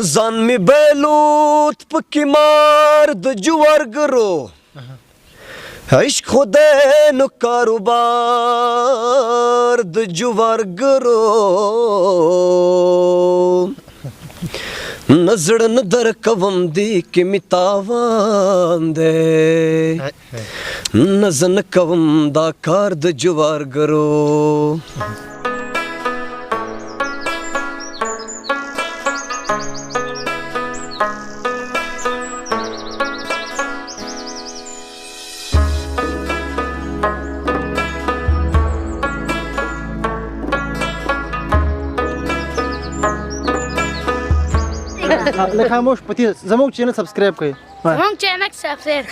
ځان می بیلوت پکې مار د جوارګرو عشق خدای نو کاروبار د جوارګرو نظر نه در کوم دی کې می تاوان دی نظر نه کوم دا کار د جوارګرو لکه خاموش پتی زموږ چینل سبسکرایب کړئ زموږ چینل سبسکرایب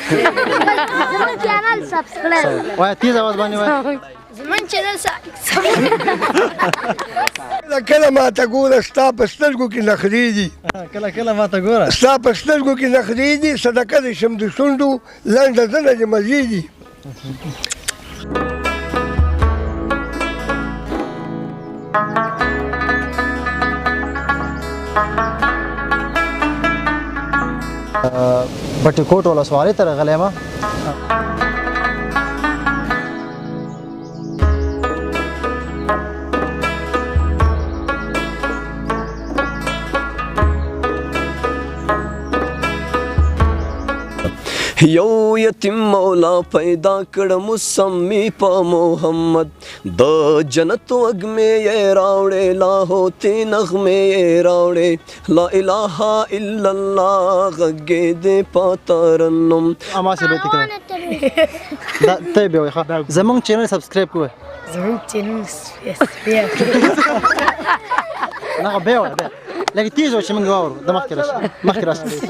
زموږ چینل سبسکرایب وای تیز आवाज باندې وای زموږ چینل کله ما ته ګوره ستا په سترګو کې نخرې دي کله ما ته ګوره ستا په سترګو کې نخرې دي صدقه دې شم د شونډو لنډه زنه دې مزې دي بټي کوټ ولسوالۍ ته راغلی یم یو یتیم مولا پیدا کړ مسمی په محمد د جنت وږمې یې راوړې لاهوتې نغمې یې راوړې لا اله الا الله غږې دې په ترنم اماسې به تکړه دا ته به وای ښه زموږ چینل سبسکرایب کوئ زموږ چینل سبسکرایب نه به وای لکه تیز و چې موږ واورو د مخکې راشه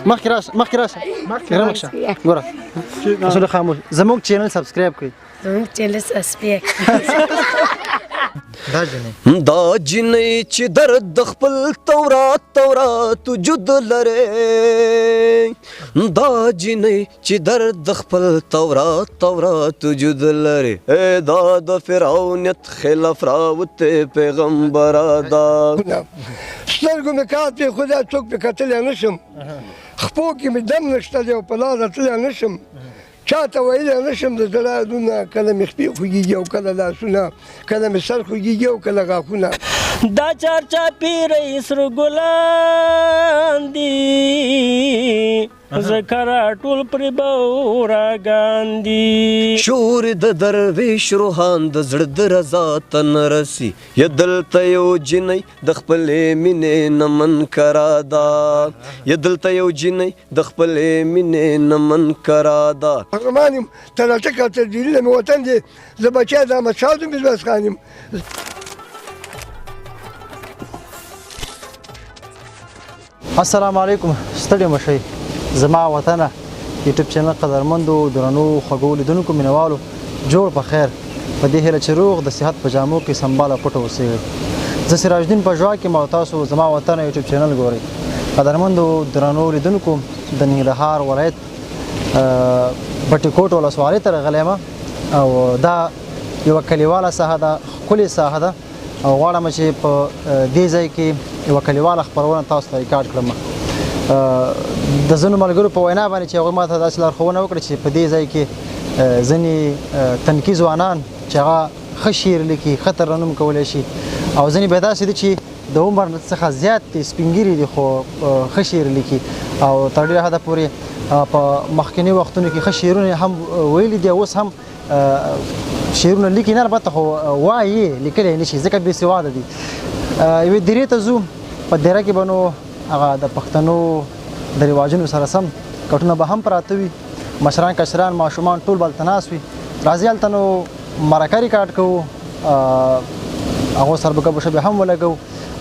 مخکې راشه ګوره اصل خاموش زموږ چینل سبسکرایب کړئ زموږ چینل سبسکرایب دا جنې چې درد د خپل تورات وجود لري دا جنې چې درد د خپل تورات وجود لري دا د فرعونیت خلاف راوته پیغمبر دا سترګو مې کار پرې خدا څوک پې کتلی نشم خپو کې مې دم نشته دی او په لار راتلی نشم چاته ویلی نشم د زړه یادونه کله مې خپې خوږېږي او کله لاسونه کله مې سر خوږېږي او کله غاښونه دا چارچاپی رئیس رو ګلان دي زکرا ټول پر بورا ګاندي شور د درویش روحان د زړه د رضا ته نه رسي یا دلته یو جنۍ د خپلې مینې نه منکره ده یا دلته یو جنۍ د خپلې مینې نه منکره ده قهرمان یم تلاټک او ترجیلونه مې وطن دی زه بچی د احمدشاه د ميرویس خان یم السلام علیکم ستړي مه شئ زما وطنه یوټیوب چینل قدرمندو درنو خوږو لیدونکو مینوالو جوړ په خیر په دې هیله چې روغ د صحت په جامو کې سنباله پټه اوسئ زه سراج الدین پژوا کې ما تاسو زما وطنه یوټیوب چینل ګورئ قدرمندو درنو لیدونکو د ننګرهار ولایت بټي کوټ ولسوالۍ ته راغلی یم او دا یوه کلیواله ساحه ده ښکلې ساحه ده او غواړم چې په دې ځای کې یوه کلیواله خپرونه تاسو ته ریکارډ کړم د ځینو ملګرو په وینا باندې چې هغوی ما ته داسې لارښوونه وکړه چې په دې ځای کې ځینې تنکي ځوانان چې هغه ښه شعر لیکي ښه ترنم کولی شي او ځینې بیا داسې دي چې د عمر څخه زیات دي سپین ږیري دي خو ښه شعر لیکي او تر ډېره حده پورې په مخکیني وختونو کې ښه شعرونه هم ویلي دي اوس هم شعرونه لیکي نه البته خو وایي لیکلی نه شي ځکه بېسواده دي یوې درې ته ځو په دیره کې به نو هغه د پښتنو د رواجونو سره سم کټونه به هم پراته وي مشران کشران ماشومان ټول به هلته ناست وي راځئ هلته نو مرکه ریکارډ کوو هغو سره به ګپ شپ هم ولګوو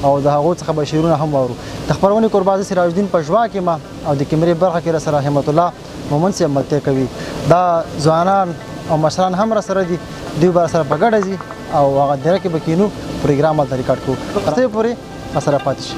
او د هغو څخه به شعرونه هم واورو د خپرونې کوربا زه سراج الدین پژوا کې ما او د کیمرې برخه کې راسره همت الله مومن صاحب ملتیا کوي دا ځوانان او مشران هم راسره دي دوی به راسره په ګډه ځي او هغه دیره کې به کینو پروګرام هلته ریکارډ کوو تر دې پورې راسره پاتې شي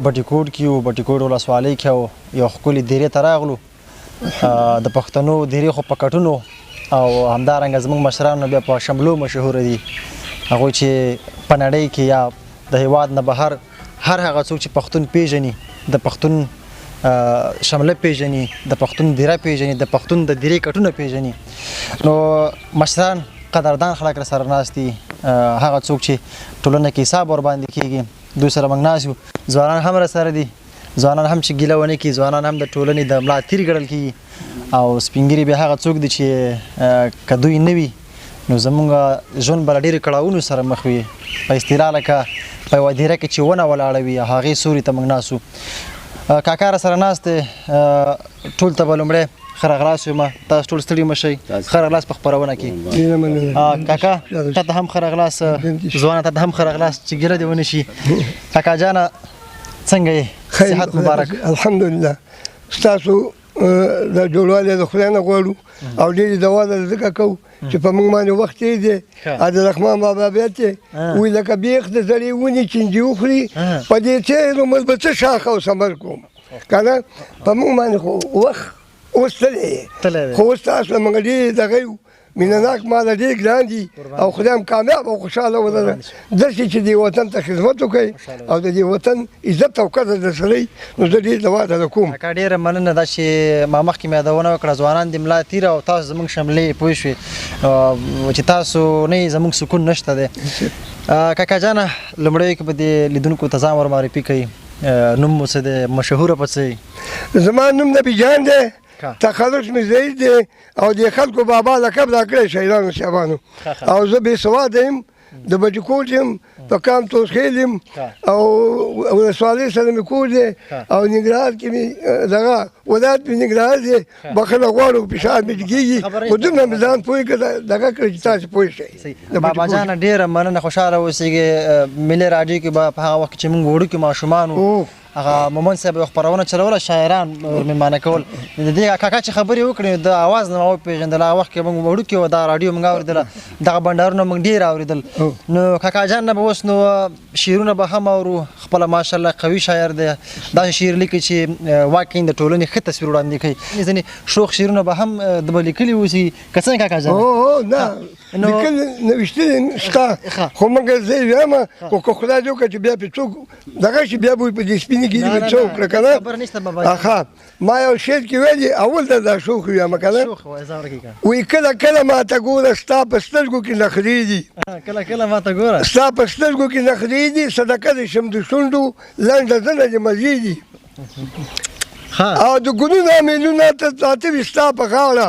بټي کوټ کې یو بټي کوټ ولسوالۍ کې یو ښکلې دیرې ته راغلو د پښتنو دیرې خو په کټونو او همدارنګه زموږ مشرانو بیا په شملو مشهوره دي هغوی چې په نړۍ کې یا د هیواد نه بهر هر هغه څوک چې پښتون پیژني د پښتون شمله پیژني د پښتون دیره پیژني د پښتون د دیرې کټونه پیژني نو مشران قدردان خلک راسره ناست دي هغه څوک چې ټولنه کې حساب ورباندې کېږي دوی سره موږ ناست یو ځوانان هم راسره دي ځوانان هم چې ګیله ونه کړي ځوانان هم د ټولنې د ملا تیر ګڼل کېږي او سپین ږیري بیا هغه څوک دي چې که دوی نه وي نو زموږ ژوند به له ډېرو کړاوونو سره مخ وي په اصطلاح لکه په یوه دیره کې چې ونه ولاړه وي هغې سوري ته موږ ناست وو کاکا راسره ناست دی ټول ته به لومړی ښه راغلاست یم تاسو ټول ستړي مه شئ ښه راغلاست په خپرونه کې کاکا تا ته هم ښه راغلاست ځوانه تا ته هم ښه راغلاست چې ګیله دې ونه شي کاکا جانه څنګه یې صحت مبارک الحمدلله ستاسو د جوړوالي د خدای نه غواړو او ډېرې دوا ده ځکه کوو چې په موږ باندې وخت تېر دی عبدالرحمان بابا بیا دی وایي لکه بیخ د زړې ونې چینجي وخوري په دې تېر عمر به څه شاخه او ثمر کوم که نه په موږ باندې خو وخت اوس تللی خو اوس تاسو له موږ ډېر دغه یو مینهناک ماله ډېر ګران دي او خدای هم کامیاب او خوشحاله ولره داسې چې دې وطن ته خدمت وکړئ او د دې وطن عزت او قدر درسره نو زه ډېر دوا درله کوم کاکا ډېره مننه دا چې ما مخکې مې یادونه وکړه ځوانان دې ملا تیره او تاسو زموږ شملې پوه شوې چې تاسو نه یې زموږ سکون نشته دی کاکا جانه لومړی کې به دې لیدونکو ته ځان ور معرفي کوي نوم مو څه دی مشهوره په څه زما نوم نبي جان دی تخلص مې ضعیف دی او د خلکو بابا لقب راکړی شهیدانو صاحبانو او زه بې سواده یم د بټي کوټ یم په کام توسخیل یم او ولسوالۍ سره مې کور دی او ننګرهار کې مې دغه ولایت مې ننګرهار دی بخښنه غواړو فشار مې کېږي خو دومره مې ځان پوه کړه دغه کړه چې تاسو پوه شئ بابا جانه ډېره مننه خوشحاله اوسېږئ ملي راډیو کې به په هغه وخت کې چې موږ وړوکي ماشومان وو هغه مومن صاحب یو خپرونه چلوله شاعران ورمېلمانه کول د دې کاکا چې خبرې وکړې د اواز نه ما وپېژندل هغه وخت کې موږ وړوکي وو دا راډیو موږ اورېدله دغه بنډارونه موږ ډېر اورېدل نو کاکا جان نه به اوس نو شعرونه به هم اورو خپله ماشاءالله قوي شاعر دی داسې شعر لیکي چې واقعا د ټولنې ښه تصویر وړاندې کوي ځینې شوخ شعرونه به هم د به لیکلي اوسي که څنګه کاکا جان نه لیکل نوشتلي شته خو موږ زه یې وایم خو که خدای دې وکړه چې بیا پرې څوک دغه شي بیا به په دې سپینې ګیري به څه وکړه که نه ما یو شعر کې ویلي اول ته دا شوخ ویمه که نه وایي کله کله ماته ګوره ستا په سترګو کې نخرې دي کله کله ماته ګوره ستا په سترګو کې نخرې دي صدقه دې شم د شونډو لنډه زنه دې مزې دي او د ګلونو میلونه ته پراته وي ستا په غاړه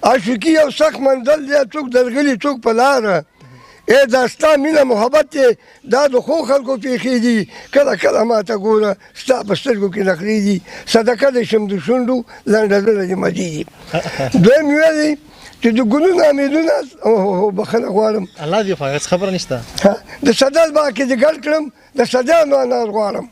عاشقي یو سخت منزل دی څوک درغلي څوک په لاره ای دا ستا مینه محبت دی دا د ښو خلکو پېښې دي کله کله ماته ګوره ستا په سترګو کې نخرې دي صدقه دې شم د شونډو لنډه زنه دې مزې دي دویم ویلي چې د ګلونو امیدونه بخښنه غواړم الله دې خو هېڅ خبره نشته د صدر باغ کې دې ګډ کړم د صدیانو انار غواړم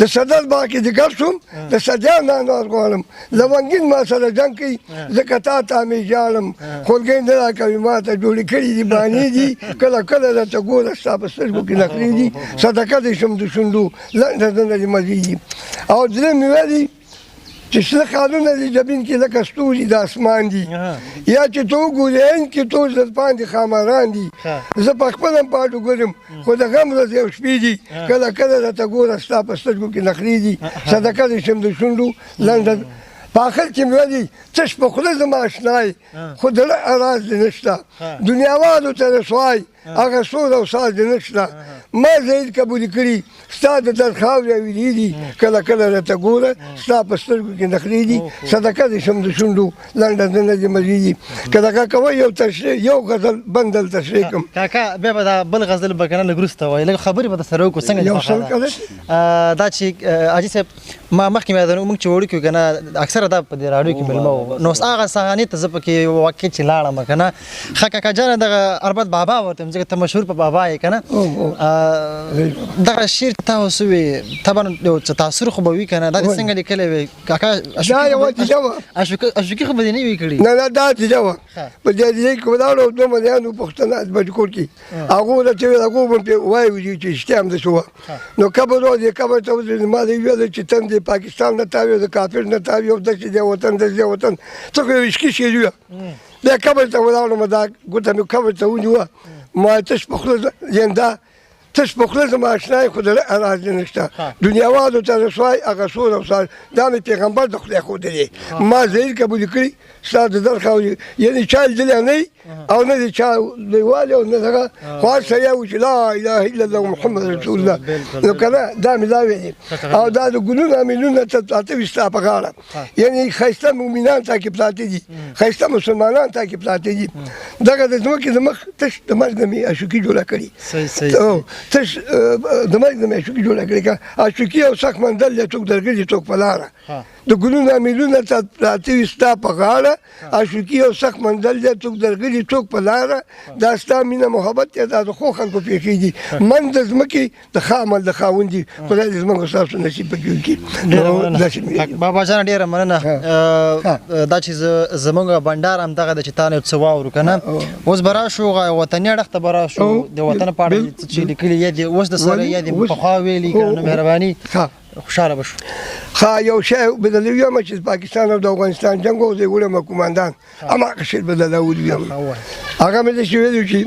د صدر باغ کې دې ګډ شوم د صدیانو انار غواړم لونګین ما سره جنګ کوي ځکه تا ته مې ژاړم خولګۍ نه راکوي ما ته جوړې کړي دي بانې دي کله کله راته ګوره ستا په سترګو کې نخرې دي صدقه دې شم د شونډو لنډه زنه دې مزې دي او درېیم مې ویلي چې شنه خالونه دې جبین کې لکه ستوري د اسمان دي یا چې ته وګورې هند کې ټول زلفان دي خاماران دي زه په خپل هم پاټو ګورم خو د غم ورځې او شپې دي کله کله راته ګوره ستا په سترګو کې نخرې دي صدقه دې شم د شونډو لنډه په آخر کې مې ویلي څه په خوله زما اشنای خو د زړه اراز دې نشته دنیاوالو ته رسوای هغه سور او ساز دې نشته ما زید قبول کړي ستا د درد خاورې اویلې دي کله کله راته ګوره ستا په سترګو کې نخرې دي صدقه دې شم د شونډو لنډه زنه دې مزې دي که دغه کوئ یو تشریح یو غزل بندل تشریح کړم کاکا بیا به دا بل غزل به که نه لږ وروسته وایي لږ خبرې به درسره وکړو څنګه دا چې حاجي صاحب ما مخکې مې یادونه موږ چې وړوکي وو که نه اکثره دا په دې راډیو کې مېلمه وو نو اوس هغه صحنې ته زه پکې واقع چې لاړم که نه ښه کاکا جانه دغه البت بابا ورته ځکه ته مشهور په بابا یې که نه دغه شعر تاسو وی طبعا یو څه تاثیر خو به وي که نه دا دې څنګه لیکلی وی کاکا دا یوه تیجه وه اشوکي خو به دې نه وي کړي نه دا تیجه وه په دې تیجه کې ولاړو دوه ملیانو پوښتنه بچکور کې هغو راته ویل هغو به پرې وایي چې رښتیا همداسې وه نو قبر و دې قبر ته ودرېد ما دې ویل چې تن دې پاکستان نه تاوي د کافر نه تاوي او داسې دی وطن داسې دی وطن څه خو یو عشقي شعر ویه بیا قبر ته ولاړم دا ګوته مې قبر ته ونیوه ما تش په خوله یعنې دا تش په خوله زما اشنای خو د راز نشته دنیاوالو ته رسوای هغه سور او سار دا مې پیغمبر د خدای ښودلی ما زهیر قبول کړي ستا د درخوا یعنې چا لیدلی نه او نه د چا لیوالي او نه دغه خو هر سړی و چې لا اله الا الله محمد رسول الله نو که نه دا مې دا ویلي او دا د ګلونو امیلونه ته پراته وي ستا په غاړه یعنې ښایسته مؤمنان تا کې پراته دي ښایسته مسلمانان تا کې پراته دي دغه د ځمکې د مخ تش د مرګ نه مې عاشقي جوړه کړې تش د مرګ نه مې عاشقي جوړه کړې که عاشقي او سخت منزل دی څوک درګرځي څوک په لاره د ګلونو امیلونه ته پراته وي ستا په غاړه عاشقي او سخت منزل دی څوک درګرځي څوک په لاره دا ستا مینه محبت دی دا د ښو خلکو پېښېږي من د ځمکې د ښه عمل د خاوند دي خدای دې زموږ ستاسو نصیب پکې وکړي بابا جان ډېره مننه دا چې زموږ بنډار همدغه ده چې تا نه یو څه واورو که نه اوس به راشو وطني اړخ ته به راشو د وطن په اړه چې لیکلي یا دې اوس د سره یا دې پخوا ویلي که نه مهرباني خوشحاله به شو ښه یو شی بدلوي یم چې پاکستان او د افغانستان جنګ و زه وړم قوماندان هماغه شی بدلولی یم هغه مې داسې ویلي چې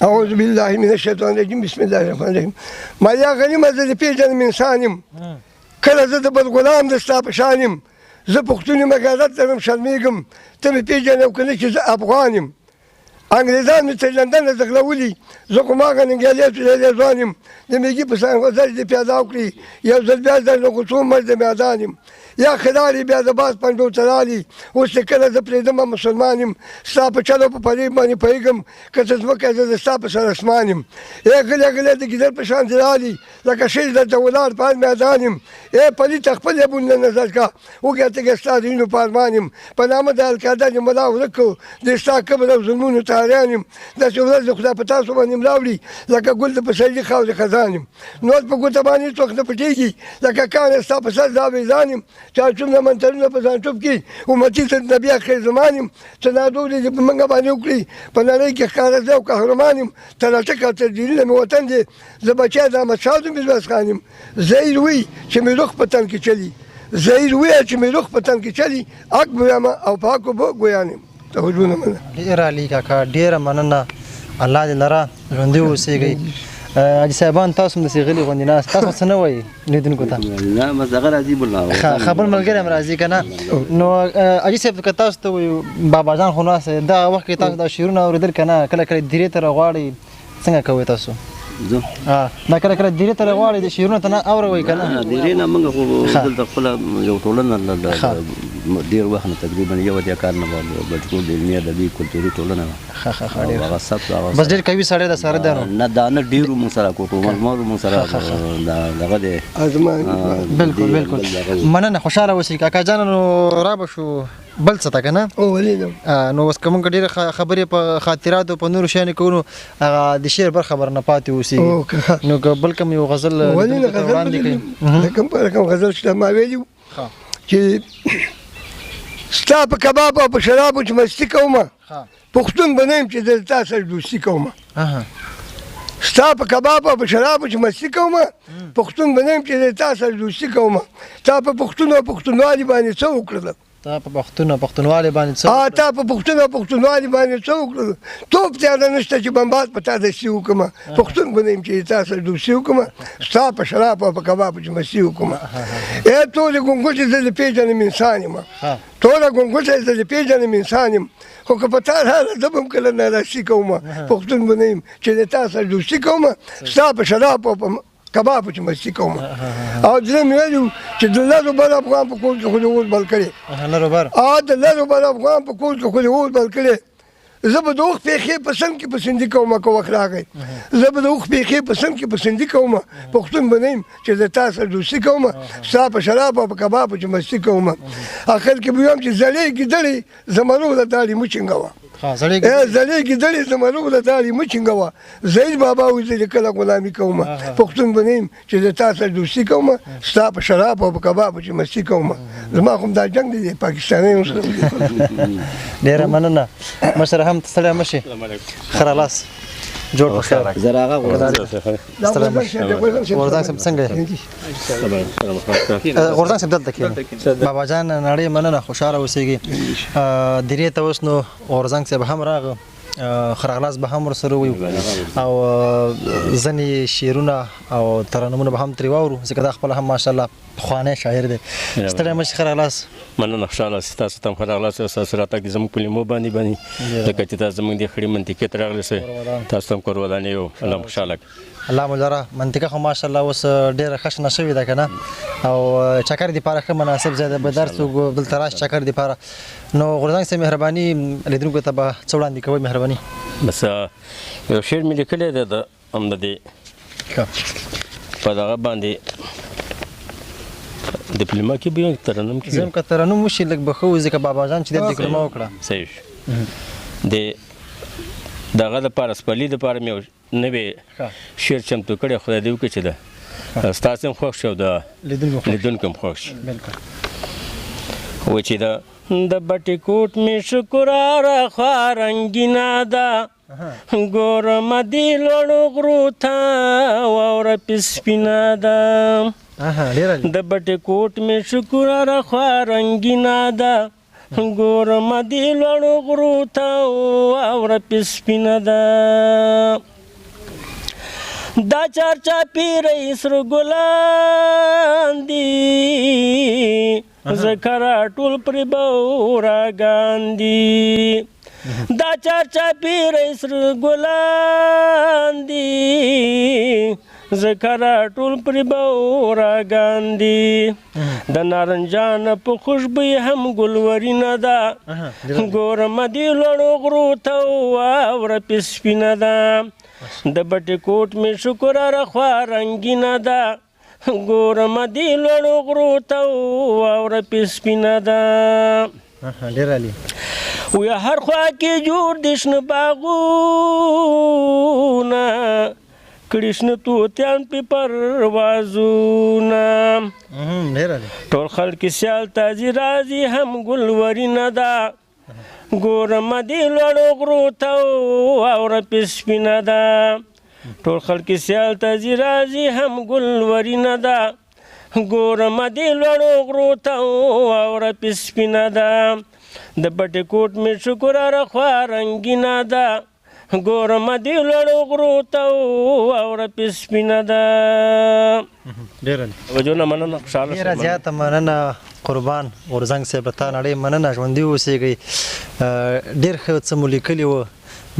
اعوذ بالله من الشیطان الرجیم بسم الله الرحمن الرحیم ما یا غنیمه زه د پېژنم انسان یم کله زه د بد غلام د ستا په شان یم زه پښتون یم غیرت لرم شرمېږم ته مې پېژنې او که نه چې زه افغان یم انګریزان مې تر لندن نه ځغلولي زه خو هماغه ننګیالی سوځېدلی ځوان یم د میږي په څنګ غزل دې پیدا وکړي یو ځل بیا در نه غوڅو مرد د میدان یم یا خداري بیا د باز پنډو ته رالي اوس چې کله زه پرېږدمه مسلمان یم ستا په چلو په فریب باندې پوهېږم که څه ځمکه زه د ستا په سر اسمان یم ای غلی غلی د ګیدړ په شان دې رالي لکه شیر درته ولاړ په هر میدان یم ای پلیته خپل یبون نه نظر کا وګوره ته ستا د وینو په ارمان یم په نامه د القاعده دې ملا ورک کړو د ستا کبر او ظلمونو ته حیران یم داسې ورځ د خدای په تاسو باندې ملا وړي لکه ګل د پسرلي خاورې خزان یم نور په ګوته باندې څوک نه پټېږي لکه کاڼی ستا په سر دا ویزان یم چا څومره منترونه په ځان ټوپ کړي امتي ته نبي اخر زمان یم څه نادولې دې په منګه باندې وکړي په نړۍ کې ښکاره زه او قهرمان یم تراټک او تدبیرونه مې وطن دی زه بچی د احمدشاه د میرویس خان یم زهیر وي چې مې روح په تن کې چلي زهیر وي چې مې روح په تن کې چلي حق به وایم او په حقو به ګویان یم توجهونه مننه ډېره علي کاکا ډېره مننه الله دې لره ژوندي واوسېږئ حاجي صاحبان تاسو هم داسې غلي غوندې ناست تاسو څه نه وایي لیدونکو ته نه بس هغه راځي بل خبر ملګری هم راځي که نه نو حاجي صاحب که تاسو ته وایو بابا جان خو ناست دی دغه وخت کې تاسو دا شعرونه اورېدل که نه کله کله دیرې ته راغواړئ څنګه کوئ تاسو دا کله کله دیرې ته راغواړئ د شعرونو ته نه اورئ که نه دیرې نه موږ خو دلته خپله یو ټولنه ډېر وخت نه تقریبا یو اتیا کال نه بچکول د علمي ادبي کلتوري ټولنه وه هغه ثبت بس ډېر قوي سړی ده سره دی نه دا نه ډېرو مونږ سره کوټو مزمارو مونږ سره دغه دی بالکل بالکل مننه خوشحاله اوسئ کاکا جان نو را به شو بل څه ته که نه نو اوس که موږ ډېرې خبرې په خاطراتو په نورو شیانو کوو نو هغه د شعر برخه به نه پاتې اوسېږي نو که بل کوم یو غزل وړاندې کوي کوم غزل چې ما ویلي چې ستا په کباب او په شرابو چې مستي کومه پښتون به نه یم چې زه تا سره دوستي کومه ستا په کباب او په شرابو چې مستي کومه پښتون به نه یم چې زه تا سره دوستي کومه تا په پښتون او پښتونوالي باندې څه وکړله تا په پښتون او پښتونوالي باندې څه تا په پښتون او پښتونوالي باندې څه وکړله توپ تیاره نشته چې بمبات په تا دستي وکړمه پښتون به نه یم چې تا سره دوستي وکړمه ستا په شراب او په کبابو چې مستي وکړمه ای ټولې ګونګوټې زه دې پېژنم انسان یم ټوله ګونګوټه زه دې پېژنم انسان یم خو که په تا حاله زه به هم کله ناراضي کومه پښتون به نه یم چې د تا سره دوستي کومه ستا په شراب او په کبابو چې مستي کومه او درېیم ویلي چې د لرو بر افغان په کور کې خو دې اور بل کړې د لرو بر افغان په کور کې خو دې اور بل کړې زه به د اوښ پېښې په سم کې په سندي کومه که وخت راغی زه به د اوښ پېښې په سم کې په سندي کومه پښتون به نه یم چې د تا سره دوستي کومه ستا په شرابو او په کبابو چې مستي کومه اخر کې به ویم چې زړې ګیدړې زمرو له داړې مه چینګوه زړې ګیدړې زمرو د داړې مه چینګوه زید بابا وایي زه کله غلامي کومه پښتون به نه یم چې د تا سره دوستي کومه ستا په شراب او په کبابو چې مستي کومه زما خو دا جنګ دی پاکستانیانو سره ډېره مننه مشره هم ستړی مه شي ښه رالاست جوړ په خیر زراغه غورځنګ صاحب څنګه یې غورځنګ صاحب دلته کښېنه بابا جان نړۍ مننه خوشحاله اوسېږي درې ته اوس نو غورځنګ صاحب هم راغه ښه راغلاست به هم ورسره ویو او ځینې شعرونه او ترنمونه به هم ترې واورو ځکه دا خپله هم ماشاءالله پخوانی شاعر دی ستړی مه شي ښه راغلاست مننه خوشحاله اوسئ تاسو ته هم ښه راغلاست او ستاسو راتګ زموږ په لیمو باندې ځکه چې تاسو زموږ د خړې منطقې ته راغلي سئ تاسو ته هم کور ودانې یو الله مو خوشحاله کړي الله مو لره منطقه خو ماشاءالله اوس ډېره ښه شنه شوې ده که نه او چکر دپاره ښه مناسب ځای ده به در څوک دلته راشي چکر دپاره نو غورځنګ صاحب مهرباني لیدونکو ته به څه وړاندې کوئ مهرباني بس یو شعر مې لیکلی دی د هم د دې په دغه باندې ډیپلوما کې به یو ترنم کې زه هم که ترنم وشي لږ به ښه وي ځکه بابا جان چې دی ډیپلوما وکړه صحیح شو د دغه دپاره سپرلي دپاره مې یو نوی شعر چمتو کړی خدای دې وکړي چې ده ستاسو هم خوښ شي او د لیدونکو هم خوښ شي وایي چې د بټې کوټ مې شکراره خوا رنګینه ده ګورم دې لوړو غرو ته واوره پې سپینه ده د بټې کوټ مې شکراره خوا رنګینه ده ګورم دې لوړو غرو ته واوره پې سپینه ده دا چارچاپیرې سره ګلان دي زکره ټول پرې به راګان دي دا چارچاپیرې سره ګلان دي زکره ټول پرې به راګان دي د نارنجان په خوشبویي هم ګلورینه ده ګورم دې لوړو غرو ته واوره پې سپینه ده د بټې کوټ مې شکراره خوا رنګینه ده ګورم دې لوړو غرو ته واوره پې سپینه ده وی هر خوا کې جوړ دي شنه باغونه کړي شنه طوطیان پې پروازونه ټول خلک سیال تازي راځي هم ګلورینه ده ګورم دې لوړو غرو ته واوره پې سپینه ده ټول خلک سیال تازي راځي هم ګلورینه ده ګورم دې لوړو غرو ته واوره پې سپینه ده د بټې کوټ مې شکراره خوا رنګینه ده ګورم دې لوړو غرو ته واوره پې سپینه ده وجونه مننه خوشحاله ډېره زیاته مننه قربان غورځنګ صاحب تا نړۍ مننه ژوندي اوسېږئ ډېر ښه څه مو لیکلي وو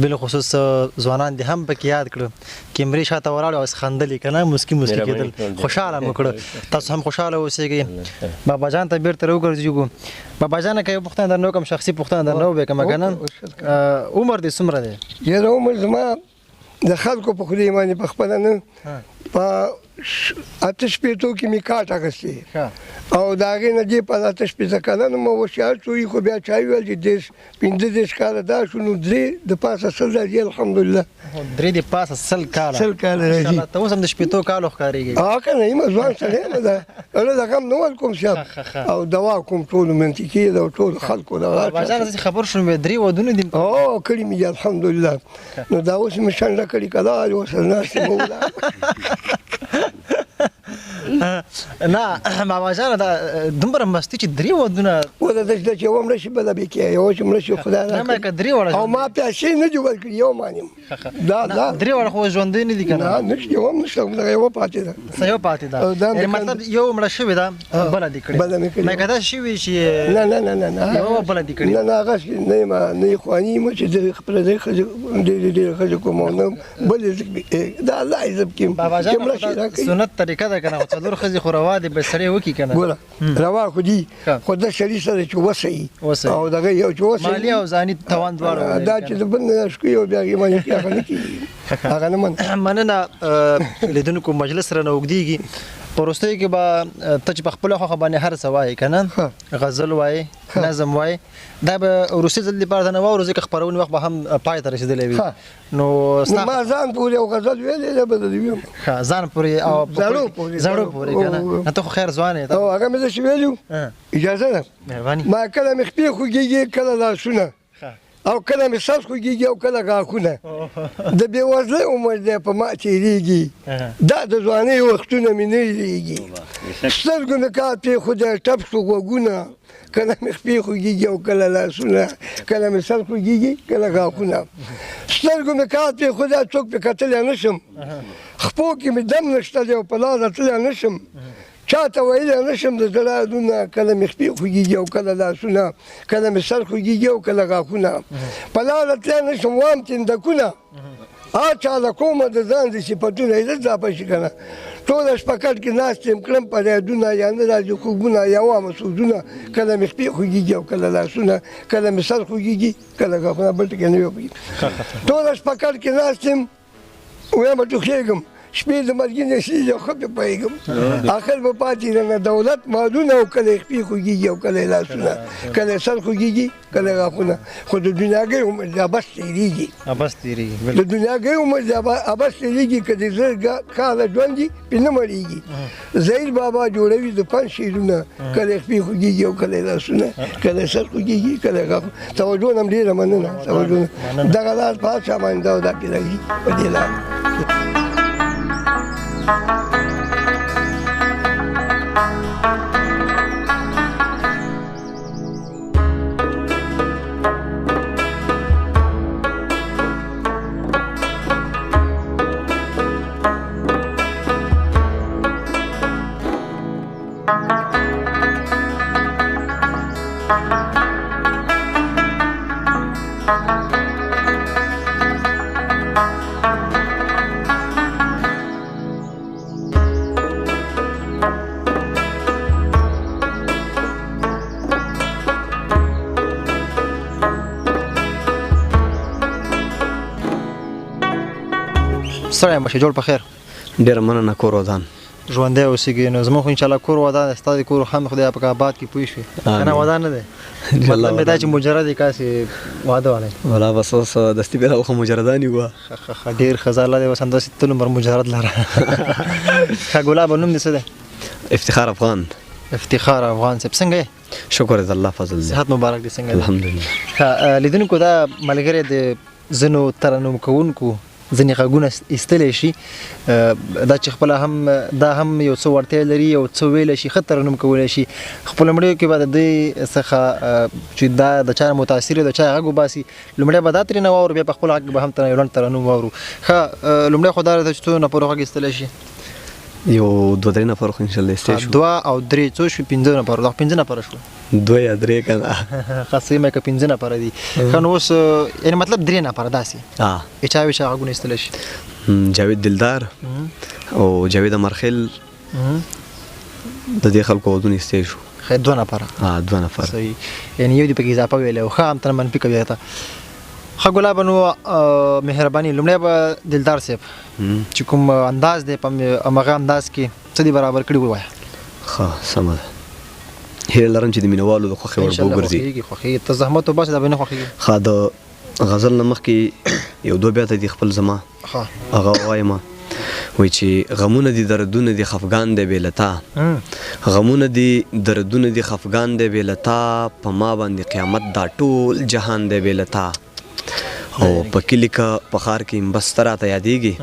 بالخصوص ځوانان دې هم پکې یاد کړه کیمرې شاته ولاړ او خندلې که نه مسکي کېدل خوشحاله مو کړه تاسو هم خوشحاله اوسېږئ بابا جان ته بېرته راوګرځېږو بابا جانه که یو پوښتنه درنه وکړم شخصي پوښتنه درنه وبېکمه که نه عمر دې څومره دی یاره عمر زما د خلکو په خولې باندې په خپله نه په 8 شپېتو کې مې کاټ اخیستی او د هغې نه دې په 8 شپېته کلنو مو هوښیار شوي خو بیا چا ویل چې 15 کاله دا شو نو 3 د پاسه 100 راځي الحمدلله 3 د پاسه 100 کاله 100 کاله راځي ته اوس هم د شپېتو کالو ښکارېږي که نه یم ځوان سړی یم ده دغه هم نه ورکوم صاحب او دوا کوم ټولو منطقې ده او ټولو خلکو بابا جان زه خبر شوم 3 ودونه دي کړي مې دي الحمدلله نو دا اوس مې شنډه کړي که دا ورسره ناستې مه نه بابا جان دا دومره مستي چې 3 ودونه ودته چې یو مړه شي بله بې کیه یو چې مړه شي خدای نه که 3 وړه او ما پیسې نه دي ورکړي یو مانیم دا 3 وړه خو ژوندی نه دي که نه نشته یو هم نشته همدغه یوه پاتې ده یو پاتې ده مطلب یو مړه شوې ده بله دې کړې بله مې کړې نه که داسې شوي چې نه یوه بله دې کړې نه هغه نه یم نه یې خواني یم چې د پردۍ ښځې ډېرې ښځې کوم او نه بلې دا الله عزت کړي بابا جان سنت طریقه ده که نه خو څلور ښځې خو روا دي به سړی وکړي که نه ګوره روا خو دي خو د سړي سره چې وسهي او دغه یو چې وسهي مالي او ځاني توان دواړه دا چې د بل نه ښکوي او بیا هغې باندې هغه نه کېږي هغه نه مننه لیدونکو مجلس رانه اوږدېږي په وروستیو کې به ته چې په خپله خوښه باندې هر څه وایې که نه غزل وایې نظم وایې دا به وروستي ځل لپاره ته نه واورو ځکه خپرونې وخت به هم پای ته رسېدلی وي نو ما ځان پورې یو غزل ویلی دی به درته ویم ځان پورې او زړو پورې که نه ته خو خیر ځوان یې او هغه مې داسې ویلي اجازه ده مهرباني ما کله مې خپې خوږېږي کله لاسونه او کله مې سر خوږېږي او کله غاښونه د بېوزلۍ عمر دی په ما تېرېږي دا د ځوانۍ وختونه مې نه هېرېږي سترګو مې کار پرېښودی ټپ شو غوږونه کله مې خپې خوږېږي او کله لاسونه کله مې سر خوږېږي کله غاښونه سترګو مې کار پرېښودی څوک پرې کتلی نه شم خپو کې مې دم نشته دی او په لار راتلی نه شم چاته ویلی نه شم د زړه یادونه کله مې خپې خوږېږي او کله لاسونه کله مې سر خوږېږي او کله غاښونه په لار راتلی نه شم وام تندکونه چاله کومه د ځان د صفتونه یې ځاپه شي که نه ټوله شپه کټ کې ناست یم کړم فریادونه یا نه راځي خوبونه یا وامه سوزونه کله مې خپې خوږېږي او کله لاسونه کله مې سر خوږېږي کله غاښونه بل ټکی نه وي ټوله شپه کټ کې ناست یم ویم ټوخېږم شپې د مرګي نشي او ښه پرې پوهېږم اخر به پاتې رانه دولت مالونه او کله یې خپې خوږېږي او کله یې لاسونه کله یې سر خوږېږي کله یې غاښونه خو د دنیاګۍ عمر د ابس تېرېږي د دنیاګۍ عمر د ابس تېرېږي که د زر کاله ژوند وي پرې نه مړېږي ظهیر بابا جوړوي د فن شعرونه کله یې خپې خوږېږي او کله یې لاسونه کله یې سر خوږېږي کله یې غاښونه توجه نه هم ډېره مننه توجه دغه لار په هر چا باندې دا او دا پرې راځي په دې لار ستړی مه شې جوړ په خیر ډېره مننه کور ودان ژوندی اوسېږي نو زموږ خو انشاءالله کور ودان دی ستا د کور هم خدای پاک آباد کړي پوه شوې که نه ودان نه دی مطلب مې دا چې مجرد یې کاسې واده والی ولا بس اوس دستي بېله خو مجردان یو ډېر ښه ځه الله دې بس همداسې تل عمر مجرد لره ښه ګلابه نوم دې څه دی افتخار افغان افتخار افغان صاحب څنګه یې شکر د الله فضل دی صحت مبارک دی څنګه دی الحمدلله لیدونکو دا ملګری د ځینو ترنم کوونکو ځینې غږونه ایستلی شي دا چې خپله هم دا هم یو څه وړتیا لري یو څه ویلی شي ښه ترنم کولی شي خپلو لومړیو کې به د دوی څخه چې دا د چا متاثر د چا غږ وباسي لومړی به دا ترېنه واورو بیا په خپل غږ به هم یو لنډ ترنم واورو ښه لومړی خو دا ده چې څو نفرو غږ ایستلی شي یو دوه درې نفر خو انشاءالله ایستی شو دوه او درې څو شو پنځه نفر دا پنځه نفره شو دوه یا درې که نه ښه صحیح مې که پنځه نفره دي ښه نو اوس یعنې مطلب درې نفره داسې چا ویچا غږونه ایستلی شي جاوید دلدار او جاوید امرخیل د دې خلکو غږونه ایستی شو خیر دوه نفره دوه نفر صحیح یعنې یو دې پکې اضافه ویلی او ښه هم تنه منفي کوي ته ښه ګلابه نو مهرباني لومړی به دلدار صاحب چې کوم انداز دی په همغه انداز کې څه دې برابر کړي ووایه ښه سمه ده هیله لرم چې د مینوالو د خوښې وړ به وګرځي خوښېږي ته زحمت وباسې دا به نه خوښېږي ښه د غزل نه مخکې یو دوه بیا ته دي خپل زما هغه وایم وایي چې غمونه دي دردونه دي خفګان دی بې له تا غمونه دي دردونه دي خفګان دی بې له تا په ما باندې قیامت دا ټول جهان دی بې له تا او په کلي که په ښار کې امبسته راته یادېږي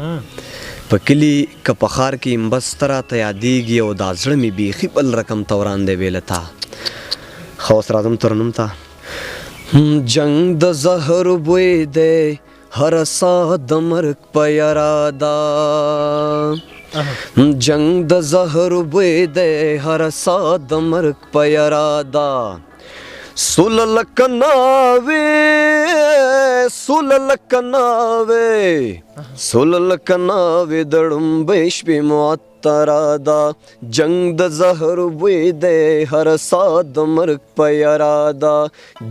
په کلي که په ښار کې امبسته راته یادېږي او دا زړه مې بیخي بل رقم توران دی بې له تا ښه اوس راځم ترنم ته جنگ د زهر بوی دی هر ساه د مرګ په یراده جنگ د زهر بوی دی هر ساه د مرګ په یراده سول لکناوی دړم بیش بی معطره دا جنگ د زهر بوی دی هر سا د مرګ په یراده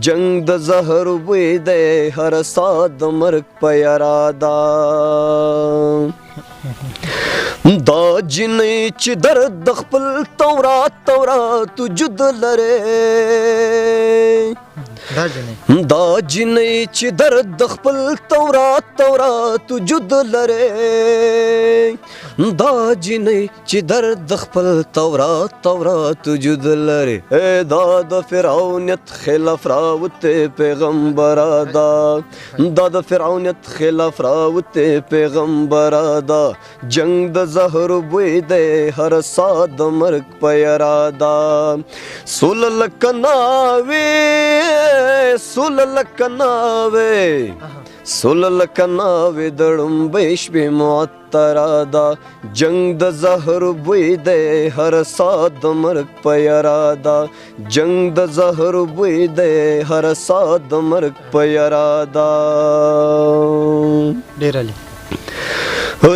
جنگ د زهر بوی دی هر سا د مرګ په یراده دا جنۍ چې درد د خپل تورات وجود لري دا جنۍ چې درد د خپل تورات وجود لري دا جنۍ چې درد د خپل تورات وجود لري دا د فرعونیت خلاف راوته پیغمبر دا د فرعونیت خلاف راوته پیغمبر دا جنگ د زهر بوی دی هر ساد د مرګ په اراده سول لکناوي دړم بیش به معطره دا جنگ د زهر بوی دی هر ساد د مرګ په اراده جنگ د زهر بوی دی هر ساد د مرګ په اراده ډیر علي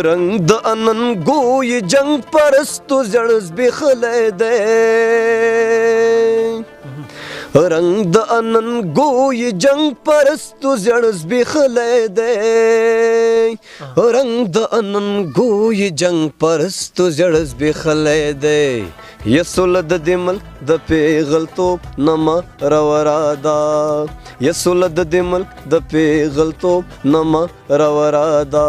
رنگ د انن گوی جنگ پرستو زړز بخله دی رنگ د انن گوی جنگ پرستو زړز بخله دی رنگ د انن گوی جنگ پرستو زړز بخله دی یسول د دې ملک د پیغلتوب نما روارادا یسول د دې ملک د پیغلتوب نما روارادا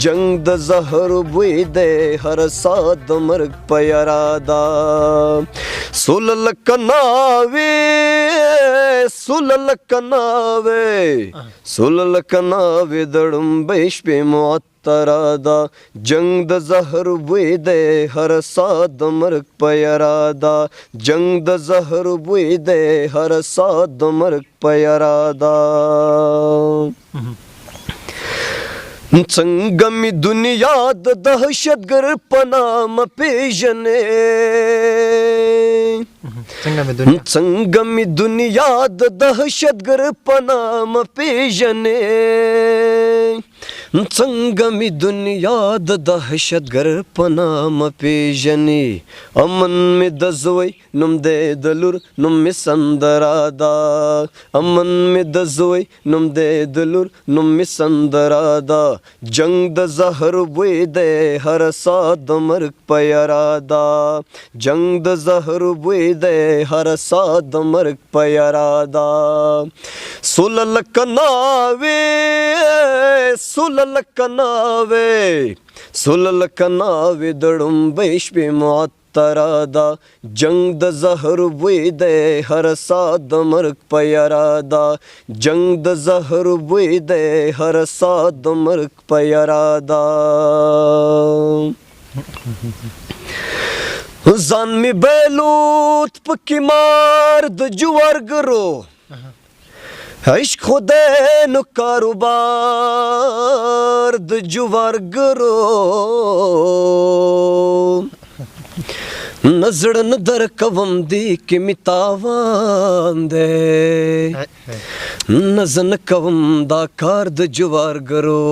جنگ د زهر بوی دی هر ساد د مرګ په اراده سول لکناوي دړم بیش به معطره دا جنگ د زهر بوی دی هر ساد د مرګ په اراده جنگ د زهر بوی دی هر ساد د مرګ په اراده څنګه می دنیا د دهشتګر په نام پیژنې څنګه می دنیا د دهشتګر په نام پیژنې څنګه می دنیا د دهشتګر په نام پیژنې امن می د زوی نوم دی د لور نوم می سندرا دا امن می د زوی نوم دی د لور نوم می سندرا دا جنگ د زهر بوی دی هر ساد د مرګ په اراده جنگ د زهر بوی دی هر ساد د مرګ په اراده سول لکناوي دړم بیش به معطره دا جنگ د زهر بوی دی هر ساد د مرګ په اراده جنگ د زهر بوی دی هر ساد د مرګ په اراده ځان می بیلوت پکې مار د جوارګرو عشق خدای نو کاروبار د جوارګرو نظر نه در کوم دی کې می تاوان دی نظر نه کوم دا کار د جوارګرو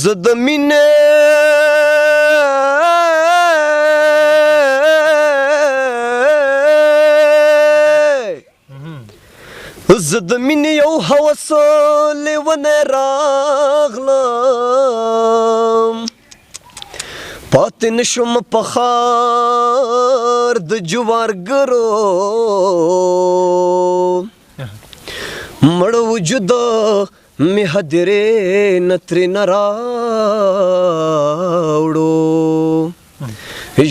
زه د مینې زه د مینې یو هوس لیونی راغلم پاتې نشم په ښار د جوارګرو مړ وجود می هدیرې نه ترېنه راوړو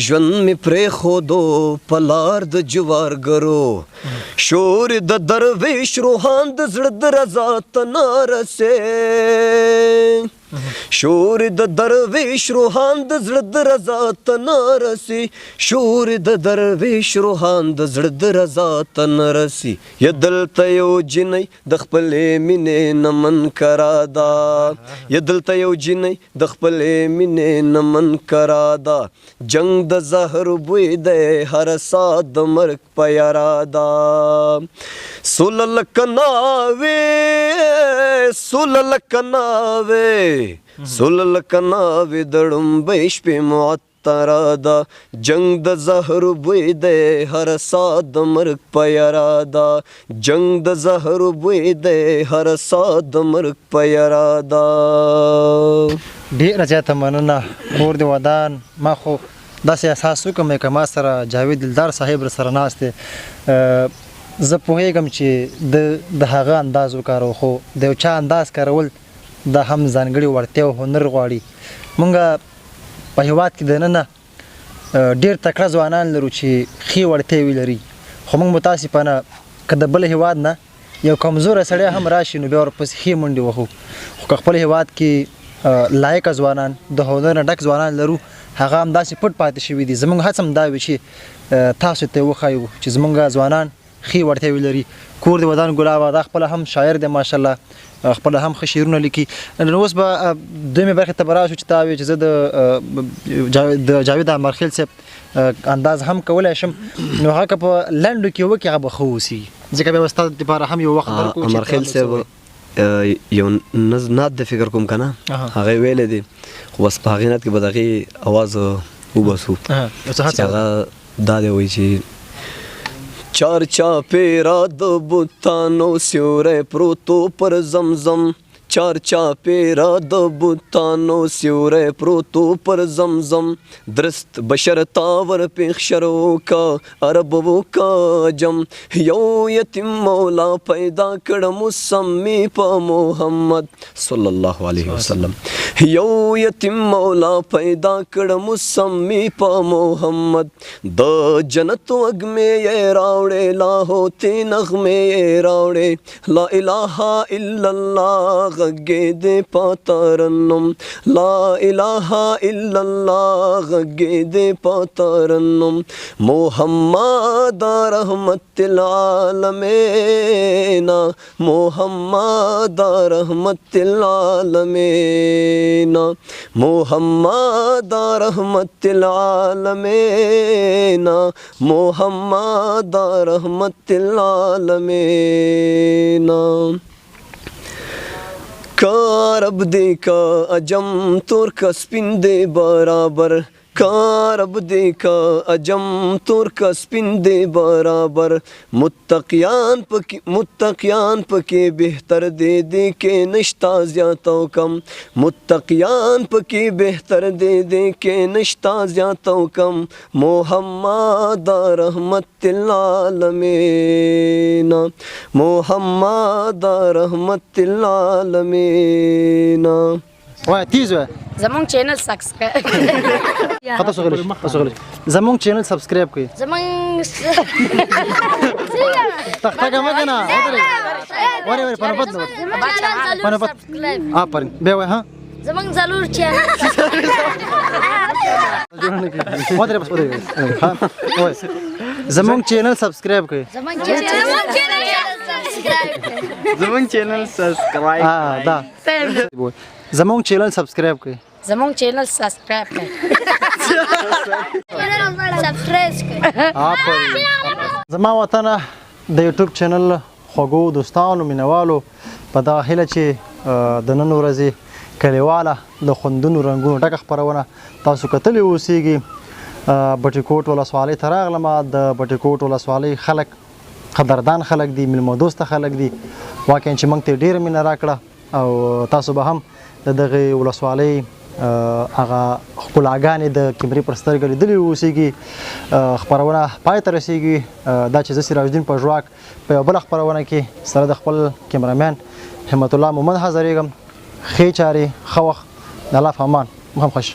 ژوند می پرېښودو په لار د جوارګرو شور د درویش روحان د زړه د رضا ته نه رسې شور د درویش روحان د زړه د رضا ته نه رسي شور د درویش روحان د زړه د رضا ته نه رسي یا دلته یو جنۍ د خپلې مینې نه منکره ده یا دلته یو جنۍ د خپلې مینې نه منکره ده جنگ د زهر بوی دی هر ساد د مرګ په اراده سول لکناوي دړم بیش په معطره ده جنگ د زهر بوی دی هر ساد د مرګ په اراده جنگ د زهر بوی دی هر ساد د مرګ په اراده ډېره زیاته مننه کور دې ودان. ما خو داسې احساس وکړم که ما سره جاوید دلدار صاحب سره ناست دی زه پوهېږم چې د هغه انداز وکارو خو د یو چا انداز کارول دا هم ځانګړي وړتیا او هنر غواړي. مونږ په هېواد کې دننه ډېر تکړه ځوانان لرو چې ښې وړتیاوې لري خو موږ متاسفانه که د بل هېواد نه یو کمزوره سړی هم راشي نو بیا ورپسې ښې منډې وهو. خو که خپل هېواد کې لایقه ځوانان د هنر نه ډک ځوانان لرو هغه همداسې پټ پاتې شوي دي. زموږ هڅه هم دا وي چې تاسو ته وښایو چې زموږ ځوانان ښې وړتیاوې لري. کور د ودان ګلاب دا خپله هم شاعر دی ماشاءالله خپله هم ښه شعرونه لیکي. نو اوس به دویمې برخې ته به راشو چې تا وایې چې زه د جاوید امرخیل صاحب انداز هم کولی شم نو هغه که په لنډو کې وکړي هغه به ښه اوسي ځکه بیا به ستا دپاره هم یو وخت درکړو. امرخیل صاحب یو نعت د فکر کوم که نه هغه یې ویلی دی خو بس په هغې نعت کې به د هغې اواز وباسو چې هغه دا دی وایي چې چار چاپیرا د بوتانو سیوری پروتو پر زمزم چار چاپیرا د بوتانو سیوری پروتو پر زمزم درست بشر تاور پیخ شرو کا عرب و کا جم یو یتیم مولا پیدا کړ مسمی په محمد صلی الله علیه وسلم یو یتیم مولا پیدا کړ مسمی په محمد د جنت وږمې یې راوړې لاهوتې نغمې یې راوړې لا اله الا الله غږې دې پاترنم لا اله الا الله غږې دې پاترنم محمد رحمت العالمین محمد رحمت العالمین محمد رحمت العالمین محمد رحمت العالمین. کا عرب دے کا عجم ترک سپین دے برابر کا عرب دے کا عجم ترک سپین دے برابر متقیان پکے بہتر دے دے کے نشتا زیادہ کم متقیان پکے بہتر دے دے کے نشتا زیادہ کم محمد رحمت العالمین محمد رحمت العالمین. وای تیز وای زمونږ چینل سبسکرایب تاسو غلی زمونږ چینل سبسکرایب کړئ زمونږ تخته کمه کنه وره پنپت پنپت آفرین بیا وای ها زمونږ ضرور چینل زمونږ چینل سبسکرایب کړئ زمونږ چینل سبسکرایب دا زمونږ چینل سبسکرایب کړئ زمونږ چینل سبسکرایب کړئ زما وطنه د یوټیوب چینل خوږو دوستانو مینوالو په دغه هیله چې د نن ورځې کلیواله د خوندونو رنګونو ډکه خپرونه تاسو کتلې اوسیږي. بټي کوټ ولسوالۍ ته راغلم. د بټي کوټ ولسوالۍ خلک قدردان خلک دي مېلمه دوسته خلک دي واقعا چې موږ ته ډېره مینه راکړه او تاسو به هم د دغې ولسوالۍ هغه ښکلاګانې د کیمرې پر سترګه لیدلې اوسیږي. خپرونه پای ته رسیږي. دا چې زه سراج الدین پژواک په یوه بله خپرونه کې سره د خپل کیمرامین همت الله محمد حاضرېږم. ښې چارې ښه وخت د الله په امان. هم خوش